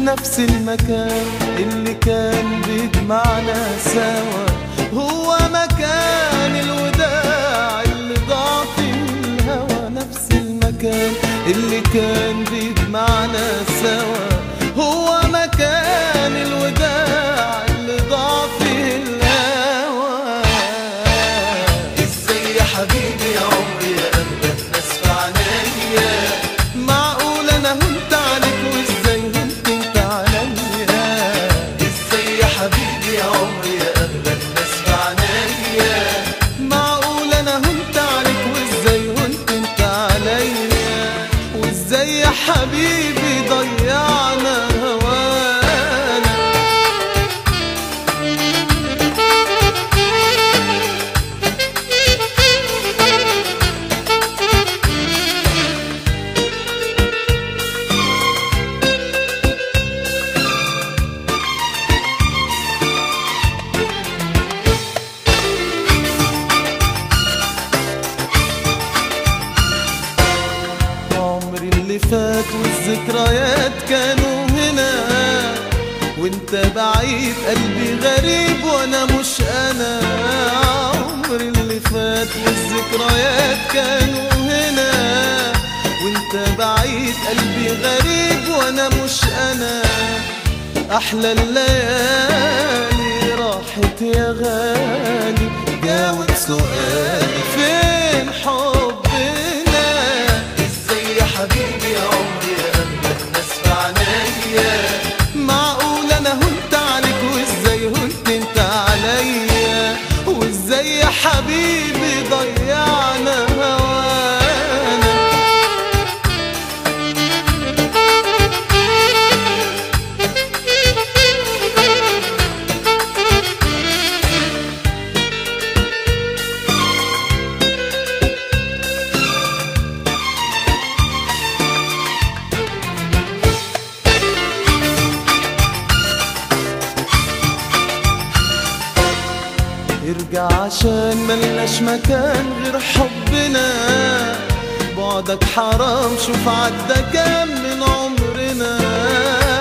نفس المكان اللي كان بيجمعنا سوا، هو مكان الوداع اللي ضاع في الهوى. نفس المكان اللي كان بيجمعنا سوا، هو مكان الوداع اللي ضاع في الهوى. ازاي يا حبيبي يا عمري يا قلبي الناس في عنايا، معقول انا هنت عليك وازاي هنت انت عليا؟ ازاي يا حبيبي يا عمري يا قلبي الناس في عنايا، معقول انا هنت عليك وازاي هنت انت عليا؟ وازاي يا حبيبي ضيعنا هوانا؟ عمري اللي فات والذكريات كانوا هنا، وانت بعيد قلبي غريب وانا مش انا. عمري اللي فات والذكريات كانوا هنا، وانت بعيد قلبي غريب وانا مش انا. احلى الليالي راحت يا غالي، جاوب سؤالي فين حبنا؟ ازاي يا حبيبي يا عمري يا قلبي الناس في عنايا، معقول انا هنت عليك وازاي هنت انت عليا؟ وازاي يا حبيبي ضيعنا هوانا؟ ارجع عشان ملناش مكان غير حبنا، بعدك حرام شوف عدى كام من عمرنا.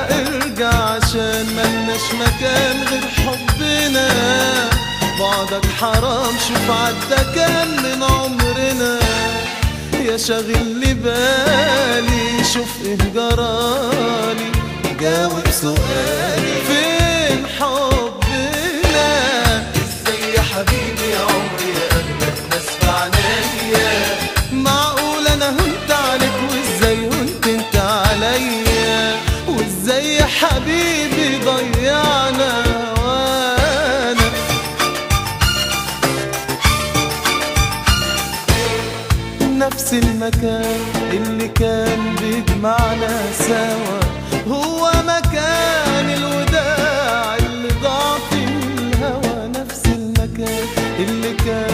ارجع عشان ملناش مكان غير حبنا، بعدك حرام شوف عدى كام من عمرنا. يا شاغل لي بالي شوف ايه جرالي، جاوب سؤالي فين حبنا؟ ازاي يا حبيبي يا عمري يا قلبي الناس في عنايا، معقول انا هنت عليك وازاي هنت انت عليا؟ وازاي يا حبيبي ضيعنا هوانا؟ نفس المكان اللي كان بيجمعنا سوا، هو مكان الوداع اللي ضاع في الهوى. نفس المكان اللي كان